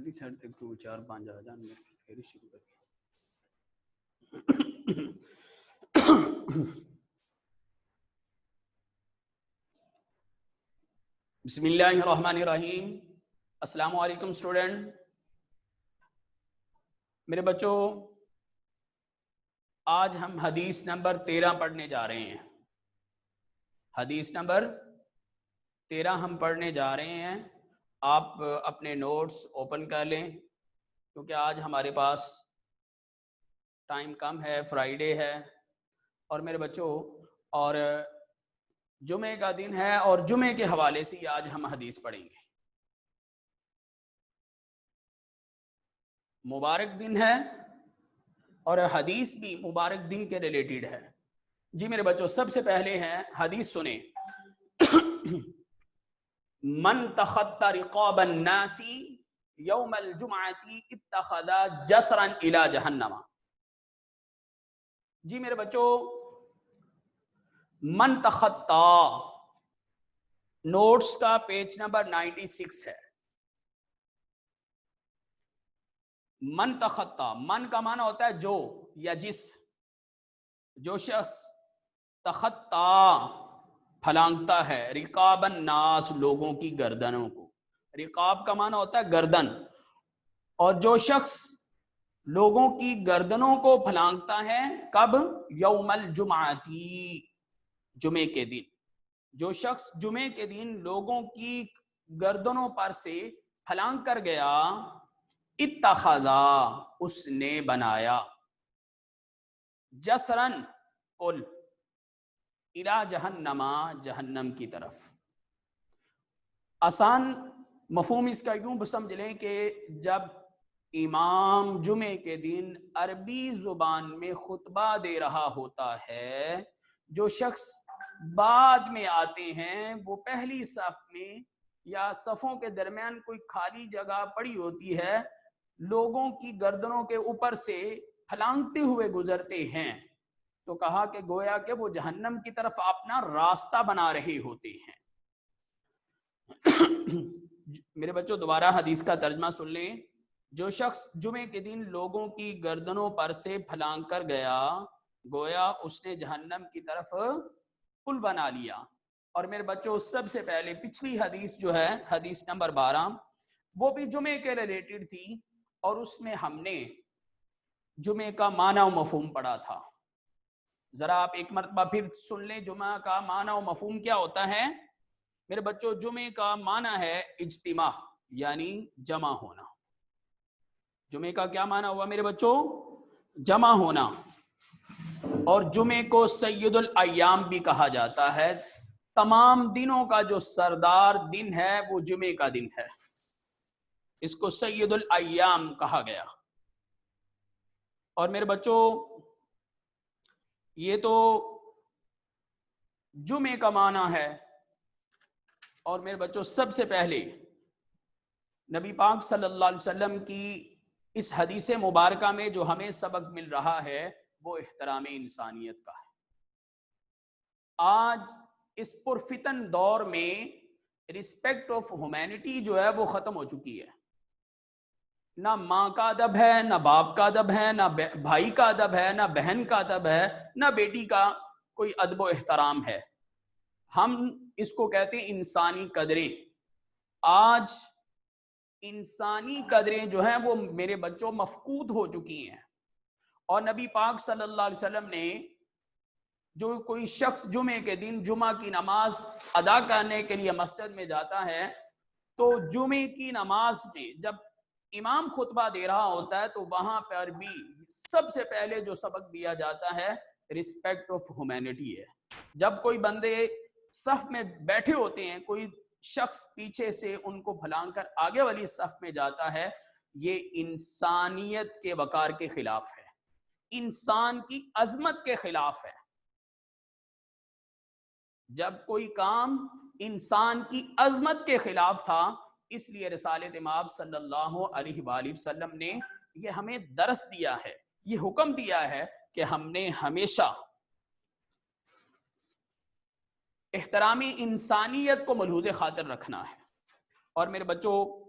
والی سائڈ تک تو 4-5 آ جان میرے پھر شروع کر کے بسم اللہ الرحمن الرحیم۔ السلام علیکم اسٹوڈنٹ۔ میرے بچوں، آج ہم حدیث نمبر 13 پڑھنے جا رہے ہیں۔ حدیث نمبر 13 ہم پڑھنے جا رہے ہیں۔ آپ اپنے نوٹس اوپن کر لیں کیونکہ آج ہمارے پاس ٹائم کم ہے، فرائیڈے ہے اور میرے بچوں اور جمعے کا دن ہے اور جمعے کے حوالے سے آج ہم حدیث پڑھیں گے۔ مبارک دن ہے اور حدیث بھی مبارک دن کے ریلیٹڈ ہے۔ جی میرے بچوں، سب سے پہلے ہیں حدیث سنیں۔ من تخطى رقاب الناس یوم الجمعة اتخذ جسرا الى جہنم۔ جی میرے بچوں، من تخطى نوٹس کا پیج نمبر 96 ہے۔ من تخطى، من کا معنی ہوتا ہے جو یا جس، جو شخص تخطى پھلانگتا ہے، رقاب الناس لوگوں کی گردنوں کو، رقاب کا معنی ہوتا ہے گردن، اور جو شخص لوگوں کی گردنوں کو پھلانگتا ہے کب؟ یوم الجمعتی، جمعے کے دن۔ جو شخص جمعے کے دن لوگوں کی گردنوں پر سے پھلانگ کر گیا، اتخذا، اس نے بنایا، جسرن، پل، الى جہنم، جہنم کی طرف۔ آسان مفہوم اس کا یوں سمجھ لیں کہ جب امام جمعے کے دن عربی زبان میں خطبہ دے رہا ہوتا ہے، جو شخص بعد میں آتے ہیں وہ پہلی صف میں یا صفوں کے درمیان کوئی خالی جگہ پڑی ہوتی ہے، لوگوں کی گردنوں کے اوپر سے پھلانگتے ہوئے گزرتے ہیں، تو کہا کہ گویا کہ وہ جہنم کی طرف اپنا راستہ بنا رہے ہوتے ہیں۔ میرے بچوں دوبارہ حدیث کا ترجمہ سن لیں۔ جو شخص جمعے کے دن لوگوں کی گردنوں پر سے پھلانگ کر گیا، گویا اس نے جہنم کی طرف پل بنا لیا۔ اور میرے بچوں سب سے پہلے پچھلی حدیث جو ہے حدیث نمبر 12، وہ بھی جمعے کے ریلیٹڈ تھی اور اس میں ہم نے جمعے کا معنی و مفہوم پڑھا تھا۔ ذرا آپ ایک مرتبہ پھر سن لیں جمعہ کا معنی و مفہوم کیا ہوتا ہے۔ میرے بچوں جمعے کا معنی ہے اجتماع، یعنی جمع ہونا۔ جمعے کا کیا معنی ہوا میرے بچوں؟ جمع ہونا۔ اور جمعے کو سید الایام بھی کہا جاتا ہے۔ تمام دنوں کا جو سردار دن ہے وہ جمعے کا دن ہے، اس کو سید الایام کہا گیا۔ اور میرے بچوں یہ تو جمعے کا معنی ہے۔ اور میرے بچوں سب سے پہلے نبی پاک صلی اللہ علیہ وسلم کی اس حدیث مبارکہ میں جو ہمیں سبق مل رہا ہے وہ احترام انسانیت کا ہے۔ آج اس پرفتن دور میں رسپیکٹ آف ہیومینٹی جو ہے وہ ختم ہو چکی ہے۔ نہ ماں کا ادب ہے، نہ باپ کا ادب ہے، نہ بھائی کا ادب ہے، نہ بہن کا ادب ہے، نہ بیٹی کا کوئی ادب و احترام ہے۔ ہم اس کو کہتے ہیں انسانی قدریں۔ آج انسانی قدریں جو ہیں وہ میرے بچوں مفقود ہو چکی ہیں۔ اور نبی پاک صلی اللہ علیہ وسلم نے جو کوئی شخص جمعے کے دن جمعہ کی نماز ادا کرنے کے لیے مسجد میں جاتا ہے، تو جمعے کی نماز میں جب امام خطبہ دے رہا ہوتا ہے تو وہاں پر بھی سب سے پہلے جو سبق دیا جاتا ہے رسپیکٹ آف ہیومینٹی ہے۔ جب کوئی بندے صف میں بیٹھے ہوتے ہیں، کوئی شخص پیچھے سے ان کو پھلانگ کر آگے والی صف میں جاتا ہے، یہ انسانیت کے وقار کے خلاف ہے، انسان کی عظمت کے خلاف ہے۔ جب کوئی کام انسان کی عظمت کے خلاف تھا، اس لیے رسالت مآب صلی اللہ علیہ وآلہ وسلم نے یہ ہمیں درس دیا ہے، یہ حکم دیا ہے کہ ہم نے ہمیشہ احترامی انسانیت کو ملحوظ خاطر رکھنا ہے۔ اور میرے بچوں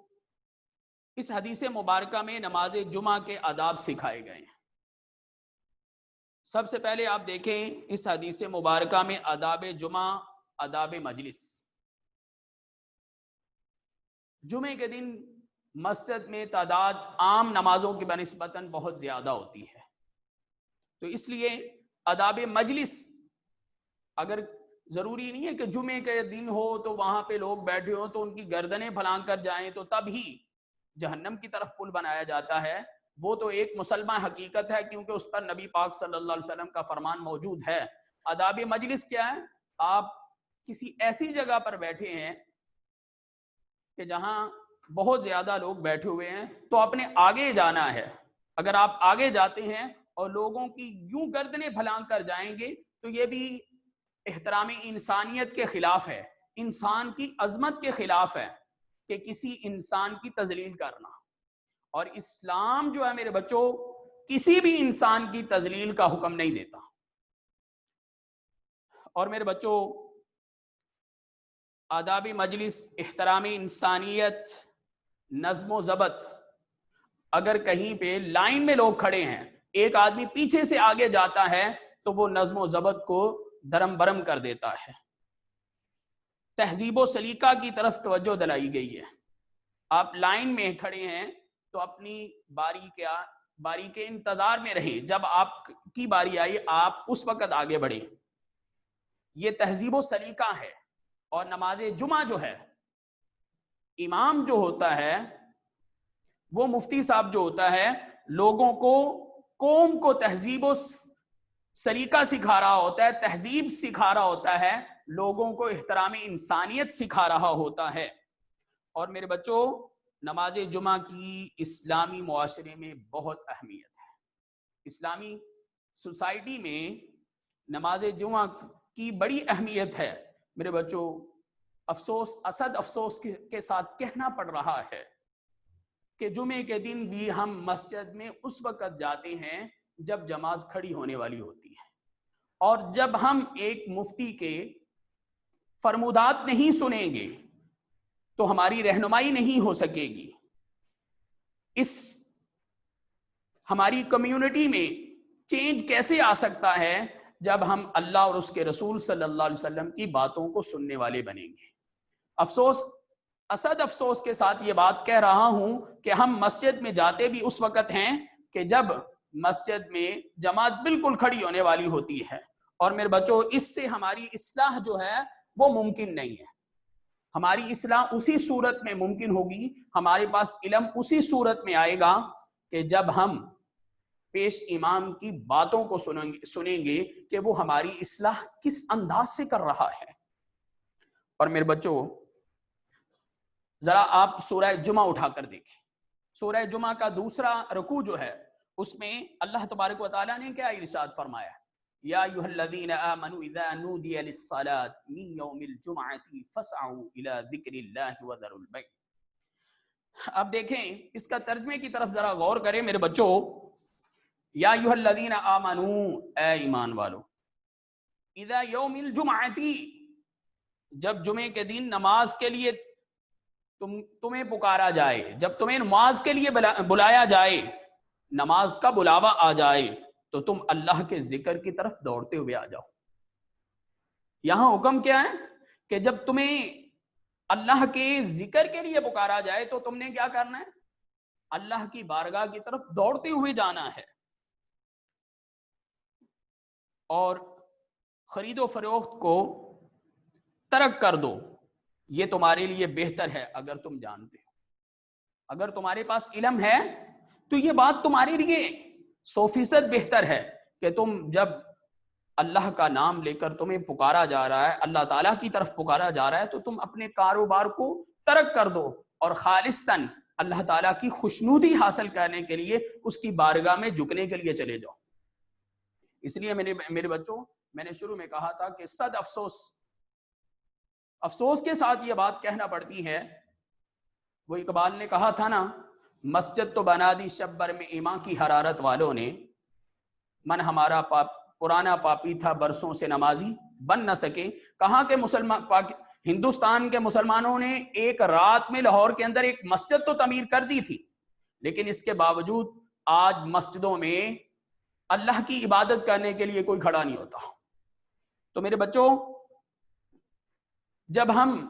اس حدیث مبارکہ میں نماز جمعہ کے آداب سکھائے گئے ہیں۔ سب سے پہلے آپ دیکھیں اس حدیث مبارکہ میں آداب جمعہ، آداب مجلس۔ جمعے کے دن مسجد میں تعداد عام نمازوں کی بنسبتاً بہت زیادہ ہوتی ہے، تو اس لیے آداب مجلس، اگر ضروری نہیں ہے کہ جمعے کے دن ہو تو وہاں پہ لوگ بیٹھے ہو تو ان کی گردنیں پھلانگ کر جائیں تو تب ہی جہنم کی طرف پل بنایا جاتا ہے، وہ تو ایک مسلمہ حقیقت ہے، کیونکہ اس پر نبی پاک صلی اللہ علیہ وسلم کا فرمان موجود ہے۔ آداب مجلس کیا ہے؟ آپ کسی ایسی جگہ پر بیٹھے ہیں کہ جہاں بہت زیادہ لوگ بیٹھے ہوئے ہیں تو اپنے آگے جانا ہے۔ اگر آپ آگے جاتے ہیں اور لوگوں کی یوں گردنیں پھلانگ کر جائیں گے تو یہ بھی احترام انسانیت کے خلاف ہے، انسان کی عظمت کے خلاف ہے کہ کسی انسان کی تذلیل کرنا۔ اور اسلام جو ہے میرے بچوں کسی بھی انسان کی تذلیل کا حکم نہیں دیتا۔ اور میرے بچوں آداب مجلس، احترام انسانیت، نظم و ضبط، اگر کہیں پہ لائن میں لوگ کھڑے ہیں، ایک آدمی پیچھے سے آگے جاتا ہے تو وہ نظم و ضبط کو درم برم کر دیتا ہے۔ تہذیب و سلیقہ کی طرف توجہ دلائی گئی ہے۔ آپ لائن میں کھڑے ہیں تو اپنی باری کے انتظار میں رہیں، جب آپ کی باری آئی آپ اس وقت آگے بڑھیں، یہ تہذیب و سلیقہ ہے۔ اور نماز جمعہ جو ہے، امام جو ہوتا ہے، وہ مفتی صاحب جو ہوتا ہے، لوگوں کو، قوم کو تہذیب و سلیقہ سکھا رہا ہوتا ہے، تہذیب سکھا رہا ہوتا ہے، لوگوں کو احترام انسانیت سکھا رہا ہوتا ہے۔ اور میرے بچوں نماز جمعہ کی اسلامی معاشرے میں بہت اہمیت ہے۔ اسلامی سوسائٹی میں نماز جمعہ کی بڑی اہمیت ہے۔ میرے بچوں افسوس، اسد افسوس کے ساتھ کہنا پڑ رہا ہے کہ جمعے کے دن بھی ہم مسجد میں اس وقت جاتے ہیں جب جماعت کھڑی ہونے والی ہوتی ہے، اور جب ہم ایک مفتی کے فرمودات نہیں سنیں گے تو ہماری رہنمائی نہیں ہو سکے گی۔ اس ہماری کمیونٹی میں چینج کیسے آ سکتا ہے جب ہم اللہ اور اس کے رسول صلی اللہ علیہ وسلم کی باتوں کو سننے والے بنیں گے۔ افسوس، اسد افسوس کے ساتھ یہ بات کہہ رہا ہوں کہ ہم مسجد میں جاتے بھی اس وقت ہیں کہ جب مسجد میں جماعت بالکل کھڑی ہونے والی ہوتی ہے، اور میرے بچوں اس سے ہماری اصلاح جو ہے وہ ممکن نہیں ہے۔ ہماری اصلاح اسی صورت میں ممکن ہوگی، ہمارے پاس علم اسی صورت میں آئے گا کہ جب ہم پیش امام کی باتوں کو سنیں گے کہ وہ ہماری اصلاح کس انداز سے کر رہا ہے۔ اور میرے بچوں ذرا آپ سورہ جمعہ اٹھا کر دیکھیں۔ سورہ جمعہ کا دوسرا رکوع جو ہے، اس میں اللہ تبارک و تعالیٰ نے کیا ارشاد فرمایا؟ یا ایھا الذین آمنوا اذا نودی للصلاۃ من یوم الجمعۃ فاسعوا الی ذکر اللہ وذروا البیع۔ اب دیکھیں اس کا ترجمے کی طرف ذرا غور کریں میرے بچوں۔ یا ایھا الذین آمنوا، اے ایمان والو، اذا یوم الجمعۃ، جب جمعے کے دن نماز کے لیے تمہیں پکارا جائے، جب تمہیں نماز کے لیے بلایا جائے، نماز کا بلاوا آ جائے تو تم اللہ کے ذکر کی طرف دوڑتے ہوئے آ جاؤ۔ یہاں حکم کیا ہے کہ جب تمہیں اللہ کے ذکر کے لیے پکارا جائے تو تم نے کیا کرنا ہے؟ اللہ کی بارگاہ کی طرف دوڑتے ہوئے جانا ہے، اور خرید و فروخت کو ترک کر دو، یہ تمہارے لیے بہتر ہے اگر تم جانتے ہو۔ اگر تمہارے پاس علم ہے تو یہ بات تمہارے لیے 100% بہتر ہے کہ تم جب اللہ کا نام لے کر تمہیں پکارا جا رہا ہے، اللہ تعالیٰ کی طرف پکارا جا رہا ہے، تو تم اپنے کاروبار کو ترک کر دو اور خالصتاً اللہ تعالیٰ کی خوشنودی حاصل کرنے کے لیے اس کی بارگاہ میں جھکنے کے لیے چلے جاؤ۔ اس لیے میرے بچوں میں نے شروع میں کہا تھا کہ صد افسوس کے ساتھ یہ بات کہنا پڑتی ہے۔ وہ اقبال نے کہا تھا نا، مسجد تو بنا دی شب بر میں ایماں کی حرارت والوں نے، من ہمارا پرانا پاپی تھا برسوں سے نمازی بن نہ سکے۔ کہاں کے ہندوستان کے مسلمانوں نے ایک رات میں لاہور کے اندر ایک مسجد تو تعمیر کر دی تھی، لیکن اس کے باوجود آج مسجدوں میں اللہ کی عبادت کرنے کے لیے کوئی کھڑا نہیں ہوتا. تو میرے بچوں، جب ہم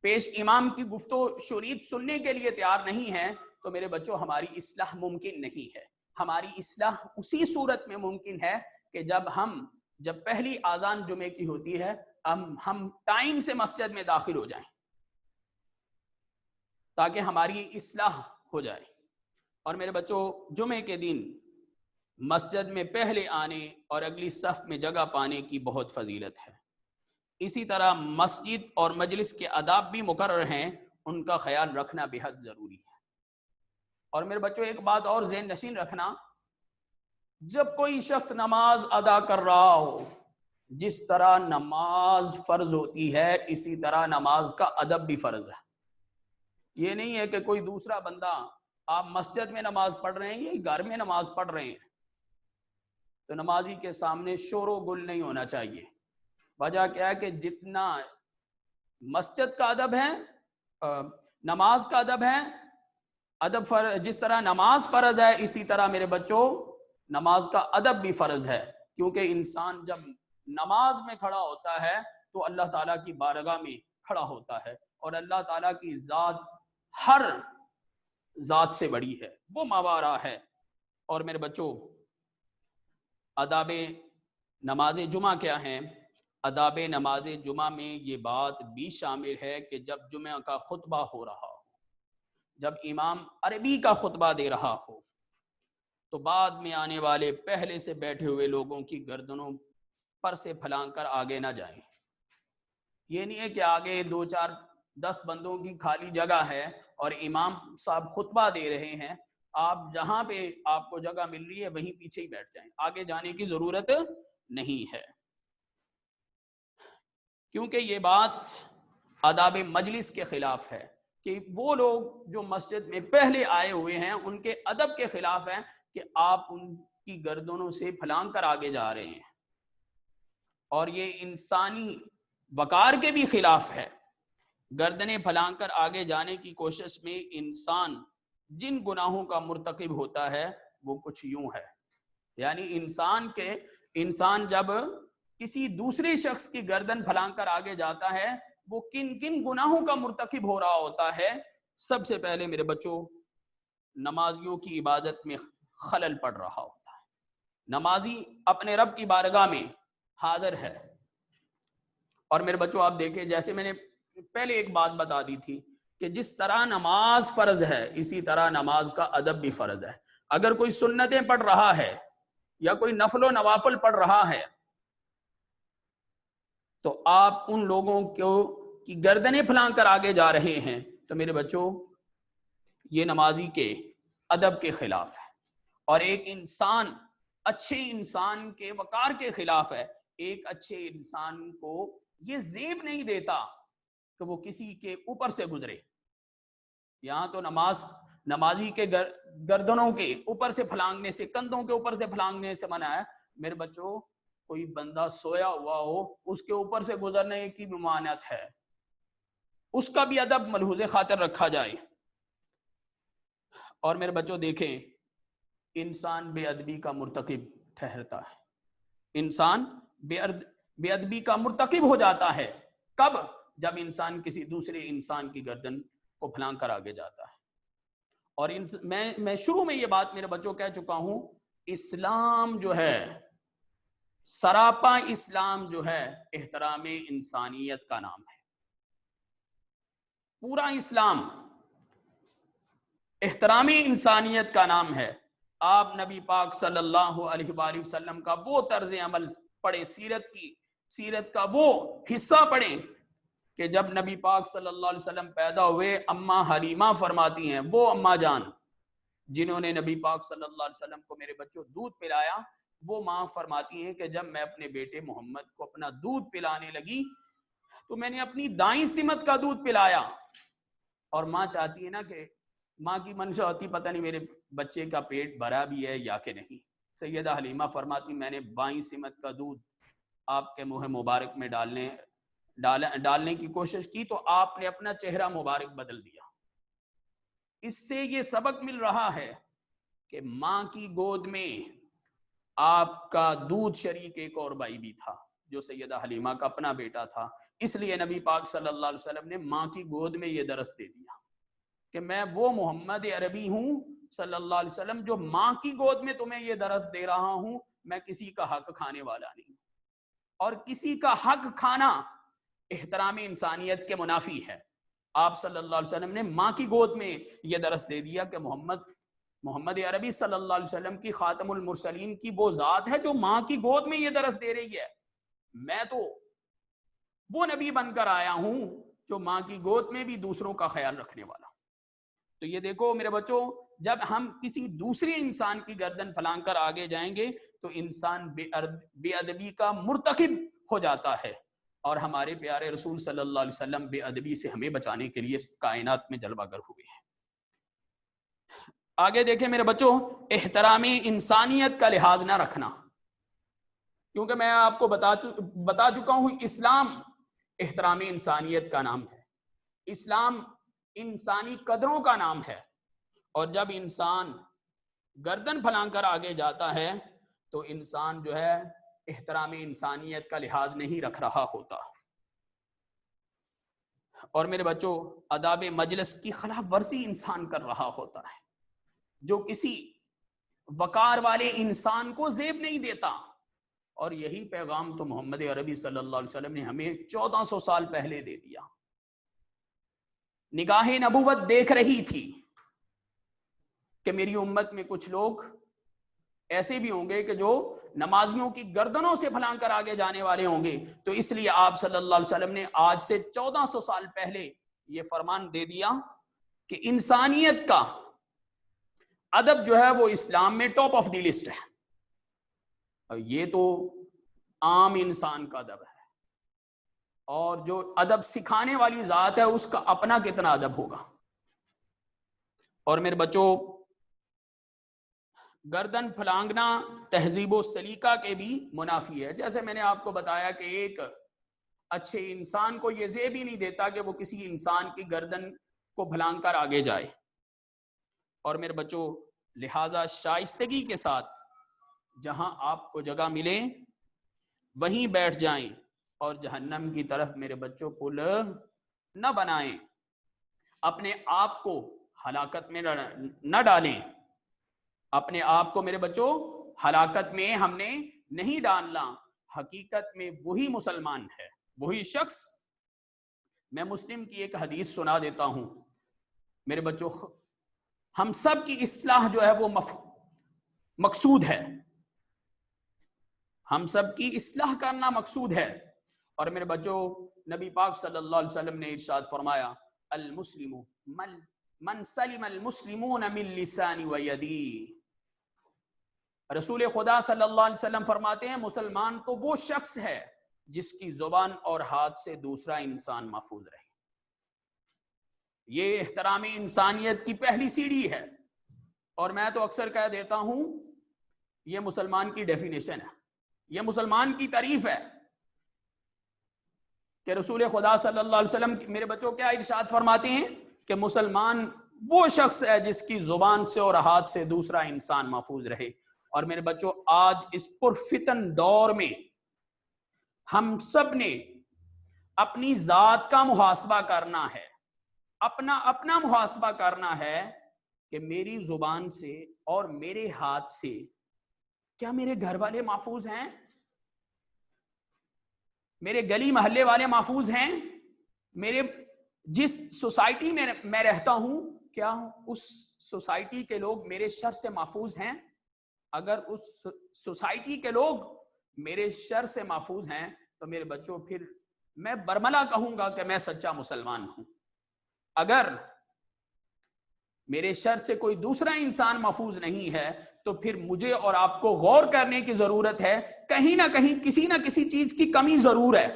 پیش امام کی گفتگو شریعت سننے کے لیے تیار نہیں ہیں تو میرے بچوں ہماری اصلاح ممکن نہیں ہے. ہماری اصلاح اسی صورت میں ممکن ہے کہ جب پہلی اذان جمعے کی ہوتی ہے ہم ٹائم سے مسجد میں داخل ہو جائیں تاکہ ہماری اصلاح ہو جائے. اور میرے بچوں، جمعے کے دن مسجد میں پہلے آنے اور اگلی صف میں جگہ پانے کی بہت فضیلت ہے. اسی طرح مسجد اور مجلس کے آداب بھی مقرر ہیں، ان کا خیال رکھنا بے حد ضروری ہے. اور میرے بچوں ایک بات اور ذہن نشین رکھنا، جب کوئی شخص نماز ادا کر رہا ہو، جس طرح نماز فرض ہوتی ہے اسی طرح نماز کا ادب بھی فرض ہے. یہ نہیں ہے کہ کوئی دوسرا بندہ، آپ مسجد میں نماز پڑھ رہے ہیں یا گھر میں نماز پڑھ رہے ہیں، تو نمازی کے سامنے شور و گل نہیں ہونا چاہیے. وجہ کیا ہے کہ جتنا مسجد کا ادب ہے نماز کا ادب ہے، جس طرح نماز فرض ہے اسی طرح میرے بچوں نماز کا ادب بھی فرض ہے. کیونکہ انسان جب نماز میں کھڑا ہوتا ہے تو اللہ تعالیٰ کی بارگاہ میں کھڑا ہوتا ہے، اور اللہ تعالیٰ کی ذات ہر ذات سے بڑی ہے، وہ ماوارا ہے. اور میرے بچوں آداب نماز جمعہ کیا ہیں؟ آداب نماز جمعہ میں یہ بات بھی شامل ہے کہ جب جمعہ کا خطبہ ہو رہا ہو، جب امام عربی کا خطبہ دے رہا ہو، تو بعد میں آنے والے پہلے سے بیٹھے ہوئے لوگوں کی گردنوں پر سے پھلانگ کر آگے نہ جائیں. یہ نہیں ہے کہ آگے 2-4-10 بندوں کی خالی جگہ ہے اور امام صاحب خطبہ دے رہے ہیں، آپ جہاں پہ آپ کو جگہ مل رہی ہے وہیں پیچھے ہی بیٹھ جائیں، آگے جانے کی ضرورت نہیں ہے. کیونکہ یہ بات آداب مجلس کے خلاف ہے کہ وہ لوگ جو مسجد میں پہلے آئے ہوئے ہیں ان کے ادب کے خلاف ہے کہ آپ ان کی گردنوں سے پھلانگ کر آگے جا رہے ہیں، اور یہ انسانی وقار کے بھی خلاف ہے. گردنیں پھلانگ کر آگے جانے کی کوشش میں انسان جن گناہوں کا مرتکب ہوتا ہے وہ کچھ یوں ہے، یعنی انسان جب کسی دوسرے شخص کی گردن پھلانگ کر آگے جاتا ہے وہ کن کن گناہوں کا مرتکب ہو رہا ہوتا ہے. سب سے پہلے میرے بچوں نمازیوں کی عبادت میں خلل پڑ رہا ہوتا ہے. نمازی اپنے رب کی بارگاہ میں حاضر ہے، اور میرے بچوں آپ دیکھیں جیسے میں نے پہلے ایک بات بتا دی تھی کہ جس طرح نماز فرض ہے اسی طرح نماز کا ادب بھی فرض ہے. اگر کوئی سنتیں پڑھ رہا ہے یا کوئی نفل و نوافل پڑھ رہا ہے تو آپ ان لوگوں کی گردنیں پھلانگ کر آگے جا رہے ہیں تو میرے بچوں یہ نمازی کے ادب کے خلاف ہے، اور ایک انسان اچھے انسان کے وقار کے خلاف ہے. ایک اچھے انسان کو یہ زیب نہیں دیتا کہ وہ کسی کے اوپر سے گزرے. یہاں تو نمازی کے گردنوں کے اوپر سے پھلانگنے سے، کندھوں کے اوپر سے پھلانگنے سے منع ہے. میرے بچوں کوئی بندہ سویا ہوا ہو اس کے اوپر سے گزرنے کی ممانعت ہے، اس کا بھی ادب ملحوظ خاطر رکھا جائے. اور میرے بچوں دیکھیں انسان بے ادبی کا مرتکب ٹھہرتا ہے، انسان بے ادبی کا مرتکب ہو جاتا ہے. کب؟ جب انسان کسی دوسرے انسان کی گردن کو پھلانگ کر آگے جاتا ہے. اور میں شروع میں یہ بات میرے بچوں کہہ چکا ہوں، اسلام جو ہے سراپا اسلام جو ہے احترام انسانیت کا نام ہے. پورا اسلام احترام انسانیت کا نام ہے. آپ نبی پاک صلی اللہ علیہ وآلہ وسلم کا وہ طرز عمل پڑھیں، سیرت کا وہ حصہ پڑھیں کہ جب نبی پاک صلی اللہ علیہ وسلم پیدا ہوئے اماں حلیمہ فرماتی ہیں، وہ اماں جان جنہوں نے نبی پاک صلی اللہ علیہ وسلم کو میرے بچوں دودھ پلایا، وہ ماں فرماتی ہیں کہ جب میں اپنے بیٹے محمد کو اپنا دودھ پلانے لگی تو میں نے اپنی دائیں سمت کا دودھ پلایا. اور ماں چاہتی ہے نا کہ ماں کی منشا ہوتی پتہ نہیں میرے بچے کا پیٹ بھرا بھی ہے یا کہ نہیں. سیدہ حلیمہ فرماتی میں نے بائیں سمت کا دودھ آپ کے منہ مبارک میں ڈالنے کی کوشش کی تو آپ نے اپنا چہرہ مبارک بدل دیا. اس سے یہ سبق مل رہا ہے کہ ماں کی گود میں آپ کا دودھ شریک ایک اور بھائی بھی تھا جو سیدہ حلیمہ کا اپنا بیٹا تھا. اس لیے نبی پاک صلی اللہ علیہ وسلم نے ماں کی گود میں یہ درس دے دیا کہ میں وہ محمد عربی ہوں صلی اللہ علیہ وسلم جو ماں کی گود میں تمہیں یہ درس دے رہا ہوں. میں کسی کا حق کھانے والا نہیں, اور کسی کا حق کھانا احترام انسانیت کے منافی ہے. آپ صلی اللہ علیہ وسلم نے ماں کی گود میں یہ درس دے دیا کہ محمد عربی صلی اللہ علیہ وسلم کی خاتم المرسلین کی وہ ذات ہے جو ماں کی گود میں یہ درس دے رہی ہے. میں تو وہ نبی بن کر آیا ہوں جو ماں کی گود میں بھی دوسروں کا خیال رکھنے والا. تو یہ دیکھو میرے بچوں, جب ہم کسی دوسرے انسان کی گردن پھلانگ کر آگے جائیں گے تو انسان بے ادبی کا مرتکب ہو جاتا ہے, اور ہمارے پیارے رسول صلی اللہ علیہ وسلم بے ادبی سے ہمیں بچانے کے لیے کائنات میں جلوہ گر ہوئے ہیں. آگے دیکھیں میرے بچوں, احترام انسانیت کا لحاظ نہ رکھنا, کیونکہ میں آپ کو بتا چکا ہوں اسلام احترام انسانیت کا نام ہے, اسلام انسانی قدروں کا نام ہے. اور جب انسان گردن پھلانگ کر آگے جاتا ہے تو انسان جو ہے احترام انسانیت کا لحاظ نہیں رکھ رہا ہوتا. اور میرے بچوں, آداب مجلس کی خلاف ورزی انسان کر رہا ہوتا ہے, جو کسی وقار والے انسان کو زیب نہیں دیتا. اور یہی پیغام تو محمد عربی صلی اللہ علیہ وسلم نے ہمیں 1400 سال پہلے دے دیا. نگاہ نبوت دیکھ رہی تھی کہ میری امت میں کچھ لوگ ایسے بھی ہوں گے کہ جو نمازیوں کی گردنوں سے پھلانگ کر آگے جانے والے ہوں گے. تو اس لیے آپ صلی اللہ علیہ وسلم نے آج سے 1400 سال پہلے یہ فرمان دے دیا کہ انسانیت کا ادب جو ہے وہ اسلام میں ٹاپ آف دی لسٹ ہے. اور یہ تو عام انسان کا ادب ہے, اور جو ادب سکھانے والی ذات ہے اس کا اپنا کتنا ادب ہوگا. اور میرے بچوں, گردن پھلانگنا تہذیب و سلیقہ کے بھی منافی ہے. جیسے میں نے آپ کو بتایا کہ ایک اچھے انسان کو یہ زیب ہی نہیں دیتا کہ وہ کسی انسان کی گردن کو پھلانگ کر آگے جائے. اور میرے بچوں, لہذا شائستگی کے ساتھ جہاں آپ کو جگہ ملے وہیں بیٹھ جائیں, اور جہنم کی طرف میرے بچوں پل نہ بنائیں. اپنے آپ کو ہلاکت میں نہ ڈالیں, اپنے آپ کو میرے بچوں ہلاکت میں ہم نے نہیں ڈالنا. حقیقت میں وہی مسلمان ہے, وہی شخص. میں مسلم کی ایک حدیث سنا دیتا ہوں میرے بچوں. ہم سب کی اصلاح جو ہے وہ مقصود ہے, ہم سب کی اصلاح کرنا مقصود ہے. اور میرے بچوں, نبی پاک صلی اللہ علیہ وسلم نے ارشاد فرمایا, المسلم من سلم المسلمون من لسانی و یدی. رسول خدا صلی اللہ علیہ وسلم فرماتے ہیں مسلمان تو وہ شخص ہے جس کی زبان اور ہاتھ سے دوسرا انسان محفوظ رہے. یہ احترام انسانیت کی پہلی سیڑھی ہے. اور میں تو اکثر کہہ دیتا ہوں یہ مسلمان کی ڈیفینیشن ہے, یہ مسلمان کی تعریف ہے کہ رسول خدا صلی اللہ علیہ وسلم میرے بچوں کیا ارشاد فرماتے ہیں کہ مسلمان وہ شخص ہے جس کی زبان سے اور ہاتھ سے دوسرا انسان محفوظ رہے. اور میرے بچوں, آج اس پرفتن دور میں ہم سب نے اپنی ذات کا محاسبہ کرنا ہے, اپنا محاسبہ کرنا ہے کہ میری زبان سے اور میرے ہاتھ سے کیا میرے گھر والے محفوظ ہیں, میرے گلی محلے والے محفوظ ہیں, میرے جس سوسائٹی میں میں رہتا ہوں کیا اس سوسائٹی کے لوگ میرے شر سے محفوظ ہیں. اگر اس سوسائٹی کے لوگ میرے شر سے محفوظ ہیں تو میرے بچوں پھر میں برملا کہوں گا کہ میں سچا مسلمان ہوں. اگر میرے شر سے کوئی دوسرا انسان محفوظ نہیں ہے تو پھر مجھے اور آپ کو غور کرنے کی ضرورت ہے, کہیں نہ کہیں کسی نہ کسی چیز کی کمی ضرور ہے.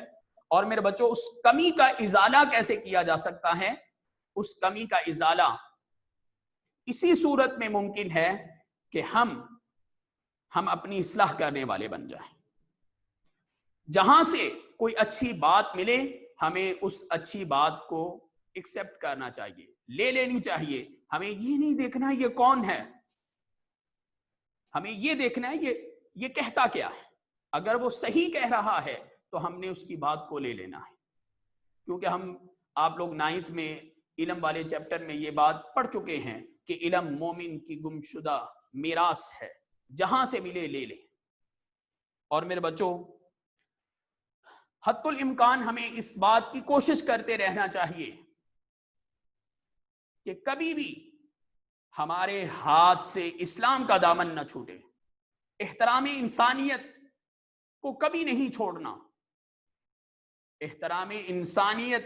اور میرے بچوں, اس کمی کا ازالہ کیسے کیا جا سکتا ہے؟ اس کمی کا ازالہ اسی صورت میں ممکن ہے کہ ہم اپنی اصلاح کرنے والے بن جائیں. جہاں سے کوئی اچھی بات ملے ہمیں اس اچھی بات کو ایکسپٹ کرنا چاہیے, لے لینی چاہیے. ہمیں یہ نہیں دیکھنا یہ کون ہے، ہمیں یہ دیکھنا ہے یہ کہتا کیا ہے. اگر وہ صحیح کہہ رہا ہے تو ہم نے اس کی بات کو لے لینا ہے. کیونکہ آپ لوگ 9th میں علم والے چیپٹر میں یہ بات پڑھ چکے ہیں کہ علم مومن کی گمشدہ میراث ہے، جہاں سے ملے لے لے. اور میرے بچوں، حتی الامکان ہمیں اس بات کی کوشش کرتے رہنا چاہیے کہ کبھی بھی ہمارے ہاتھ سے اسلام کا دامن نہ چھوٹے. احترام انسانیت کو کبھی نہیں چھوڑنا. احترام انسانیت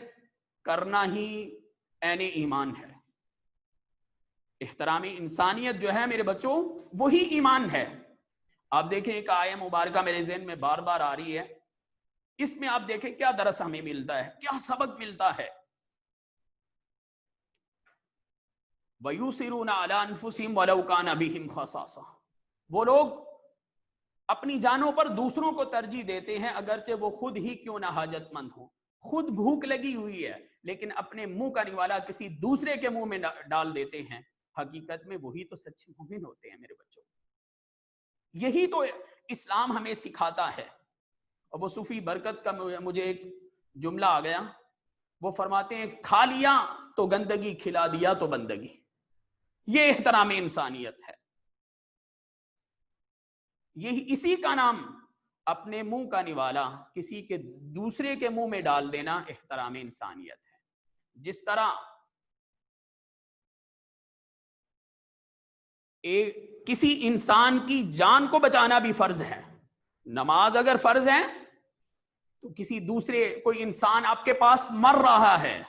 کرنا ہی عین ایمان ہے. احترام انسانیت جو ہے میرے بچوں وہی ایمان ہے. آپ دیکھیں ایک آیہ مبارکہ میرے ذہن میں بار بار آ رہی ہے، اس میں آپ دیکھیں کیا درس ہمیں ملتا ہے، کیا سبق ملتا ہے. وَيُؤْثِرُونَ عَلَىٰ أَنفُسِهِمْ وَلَوْ كَانَ بِهِمْ خَصَاصَةٌ. وہ لوگ اپنی جانوں پر دوسروں کو ترجیح دیتے ہیں اگرچہ وہ خود ہی کیوں نہ حاجت مند ہو. خود بھوک لگی ہوئی ہے لیکن اپنے منہ کا نوالا کسی دوسرے کے منہ میں ڈال دیتے ہیں. حقیقت میں وہی تو سچے مومن ہوتے ہیں میرے بچوں. یہی تو اسلام ہمیں سکھاتا ہے. اور وہ صوفی برکت کا مجھے ایک جملہ آ گیا، وہ فرماتے ہیں کھا لیا تو گندگی، کھلا دیا تو بندگی. یہ احترام انسانیت ہے. یہی اسی کا نام اپنے منہ کا نوالا کسی کے دوسرے کے منہ میں ڈال دینا احترام انسانیت ہے. جس طرح کسی انسان کی جان کو بچانا بھی فرض ہے. نماز اگر فرض ہے تو کسی دوسرے کوئی انسان آپ کے پاس مر رہا ہے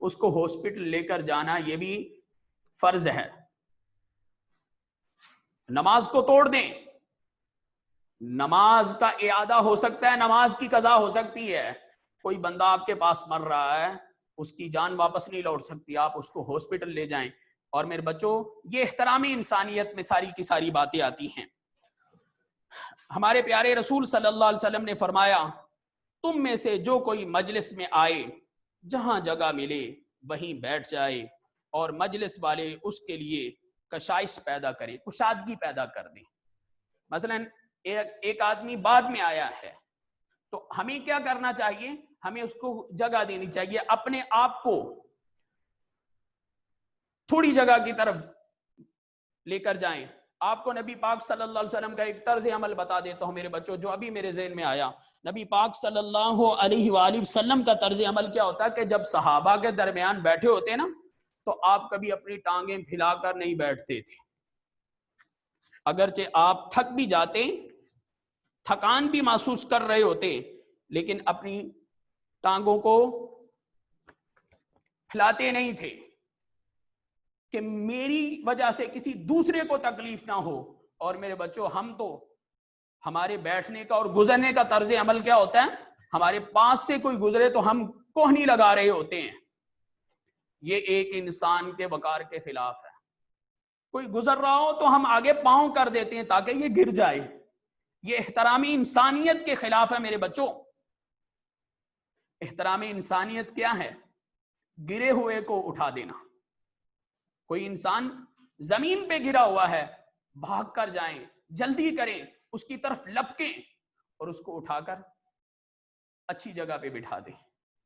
اس کو ہاسپٹل لے کر جانا یہ بھی فرض ہے. نماز کو توڑ دیں، نماز کا اعادہ ہو سکتا ہے، نماز کی قضا ہو سکتی ہے. کوئی بندہ آپ کے پاس مر رہا ہے، اس کی جان واپس نہیں لوٹ سکتی، آپ اس کو ہاسپٹل لے جائیں. اور میرے بچوں یہ احترامی انسانیت میں ساری کی ساری باتیں آتی ہیں. ہمارے پیارے رسول صلی اللہ علیہ وسلم نے فرمایا تم میں سے جو کوئی مجلس میں آئے جہاں جگہ ملے وہیں بیٹھ جائے اور مجلس والے اس کے لیے کشائش پیدا کریں، کشادگی پیدا کر دیں. مثلا ایک آدمی بعد میں آیا ہے تو ہمیں کیا کرنا چاہیے، ہمیں اس کو جگہ دینی چاہیے، اپنے آپ کو تھوڑی جگہ کی طرف لے کر جائیں. آپ کو نبی پاک صلی اللہ علیہ وسلم کا ایک طرز عمل بتا دیتا ہوں میرے بچوں جو ابھی میرے ذہن میں آیا. نبی پاک صلی اللہ علیہ وآلہ وسلم کا طرز عمل کیا ہوتا ہے کہ جب صحابہ کے درمیان بیٹھے ہوتے نا تو آپ کبھی اپنی ٹانگیں پھیلا کر نہیں بیٹھتے تھے. اگرچہ آپ تھک بھی جاتے، تھکان بھی محسوس کر رہے ہوتے، لیکن اپنی ٹانگوں کو پھیلاتے نہیں تھے کہ میری وجہ سے کسی دوسرے کو تکلیف نہ ہو. اور میرے بچوں ہم تو ہمارے بیٹھنے کا اور گزرنے کا طرز عمل کیا ہوتا ہے، ہمارے پاس سے کوئی گزرے تو ہم کوہنی لگا رہے ہوتے ہیں. یہ ایک انسان کے وقار کے خلاف ہے. کوئی گزر رہا ہو تو ہم آگے پاؤں کر دیتے ہیں تاکہ یہ گر جائے. یہ احترامی انسانیت کے خلاف ہے میرے بچوں. احترام انسانیت کیا ہے؟ گرے ہوئے کو اٹھا دینا. کوئی انسان زمین پہ گرا ہوا ہے، بھاگ کر جائیں، جلدی کریں، اس کی طرف لپکیں اور اس کو اٹھا کر اچھی جگہ پہ بٹھا دیں.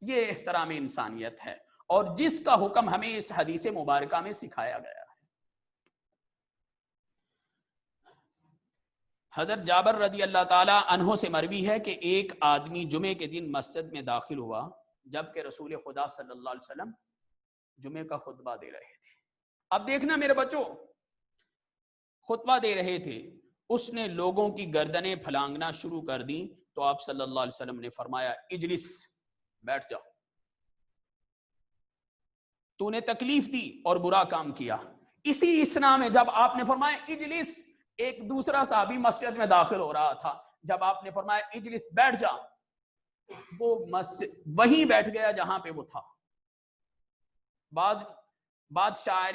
یہ احترام انسانیت ہے اور جس کا حکم ہمیں اس حدیث مبارکہ میں سکھایا گیا ہے. حضرت جابر رضی اللہ تعالی عنہ سے مروی ہے کہ ایک آدمی جمعے کے دن مسجد میں داخل ہوا جبکہ رسول خدا صلی اللہ علیہ وسلم جمعے کا خطبہ دے رہے تھے. اب دیکھنا میرے بچوں، خطبہ دے رہے تھے، اس نے لوگوں کی گردنیں پھلانگنا شروع کر دی تو آپ صلی اللہ علیہ وسلم نے فرمایا اجلس، بیٹھ جاؤ، تو نے تکلیف دی اور برا کام کیا. اسی اسنا میں جب آپ نے فرمایا اجلس، ایک دوسرا صحابی مسجد میں داخل ہو رہا تھا، جب آپ نے فرمایا اجلس بیٹھ جا، وہ مسجد وہیں بیٹھ گیا جہاں پہ وہ تھا. بعد شاعر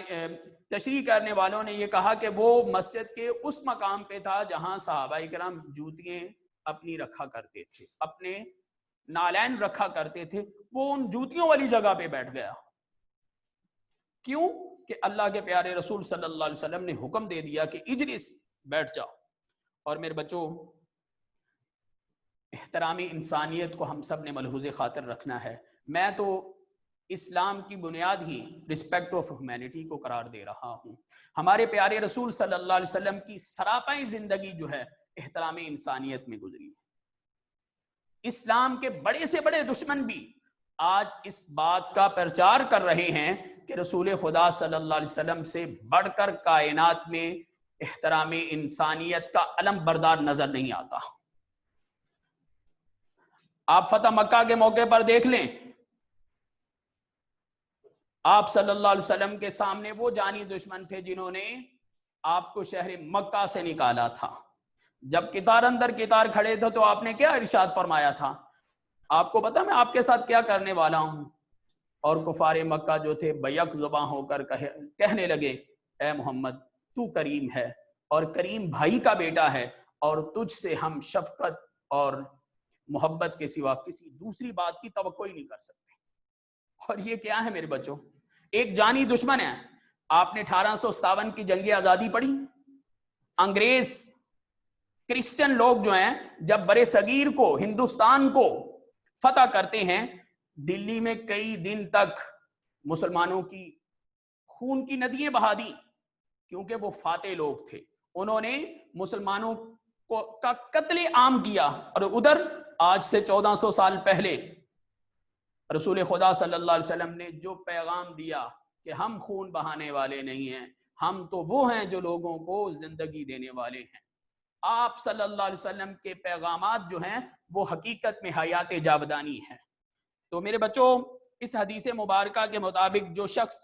تشریح کرنے والوں نے یہ کہا کہ وہ مسجد کے اس مقام پہ تھا جہاں صحابہ کرام جوتیاں اپنی رکھا کرتے تھے، اپنے نالین رکھا کرتے تھے. وہ ان جوتیوں والی جگہ پہ بیٹھ گیا. کیوں؟ کہ اللہ کے پیارے رسول صلی اللہ علیہ وسلم نے حکم دے دیا کہ اجلس، بیٹھ جاؤ. اور میرے بچوں، احترام انسانیت کو ہم سب نے ملحوظ خاطر رکھنا ہے. میں تو اسلام کی بنیاد ہی رسپیکٹ آف ہیومینٹی کو قرار دے رہا ہوں. ہمارے پیارے رسول صلی اللہ علیہ وسلم کی سراپائی زندگی جو ہے احترام انسانیت میں گزری ہے. اسلام کے بڑے سے بڑے دشمن بھی آج اس بات کا پرچار کر رہے ہیں کہ رسول خدا صلی اللہ علیہ وسلم سے بڑھ کر کائنات میں احترام انسانیت کا علم بردار نظر نہیں آتا. آپ فتح مکہ کے موقع پر دیکھ لیں، آپ صلی اللہ علیہ وسلم کے سامنے وہ جانی دشمن تھے جنہوں نے آپ کو شہر مکہ سے نکالا تھا. جب کتار اندر کتار کھڑے تھے تو آپ نے کیا ارشاد فرمایا تھا؟ آپ کو پتا میں آپ کے ساتھ کیا کرنے والا ہوں؟ اور کفار مکہ جو تھے بیک زباں ہو کر کہنے لگے، اے محمد تو کریم ہے اور کریم بھائی کا بیٹا ہے، اور تجھ سے ہم شفقت اور محبت کے سوا کسی دوسری بات کی توقع ہی نہیں کر سکتے. اور یہ کیا ہے میرے بچوں؟ ایک جانی دشمن ہے. آپ نے 1857 کی جنگ آزادی پڑھی؟ انگریز کرسچن لوگ جو ہیں جب برے صغیر کو، ہندوستان کو فتح کرتے ہیں، دلی میں کئی دن تک مسلمانوں کی خون کی ندیاں بہا دی، کیونکہ وہ فاتح لوگ تھے. انہوں نے مسلمانوں کا قتل عام کیا. اور ادھر آج سے 1400 سال پہلے رسول خدا صلی اللہ علیہ وسلم نے جو پیغام دیا کہ ہم خون بہانے والے نہیں ہیں، ہم تو وہ ہیں جو لوگوں کو زندگی دینے والے ہیں. آپ صلی اللہ علیہ وسلم کے پیغامات جو ہیں وہ حقیقت میں حیات جاودانی ہے. تو میرے بچوں، اس حدیث مبارکہ کے مطابق جو شخص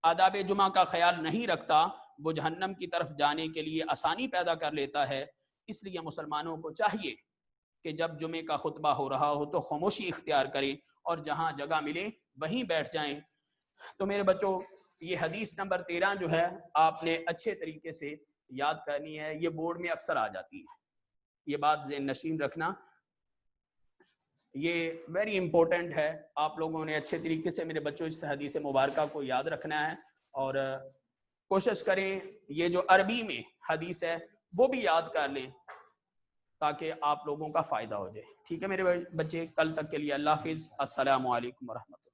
آداب جمعہ کا خیال نہیں رکھتا وہ جہنم کی طرف جانے کے لیے آسانی پیدا کر لیتا ہے. اس لیے مسلمانوں کو چاہیے کہ جب جمعے کا خطبہ ہو رہا ہو تو خاموشی اختیار کریں اور جہاں جگہ ملے وہیں بیٹھ جائیں. تو میرے بچوں، یہ حدیث نمبر 13 جو ہے آپ نے اچھے طریقے سے یاد کرنی ہے. یہ بورڈ میں اکثر آ جاتی ہے، یہ بات ذہن نشین رکھنا، یہ ویری امپورٹنٹ ہے. آپ لوگوں نے اچھے طریقے سے میرے بچوں اس حدیث مبارکہ کو یاد رکھنا ہے، اور کوشش کریں یہ جو عربی میں حدیث ہے وہ بھی یاد کر لیں تاکہ آپ لوگوں کا فائدہ ہو جائے. ٹھیک ہے میرے بچے، کل تک کے لیے اللہ حافظ. السلام علیکم ورحمۃ اللہ.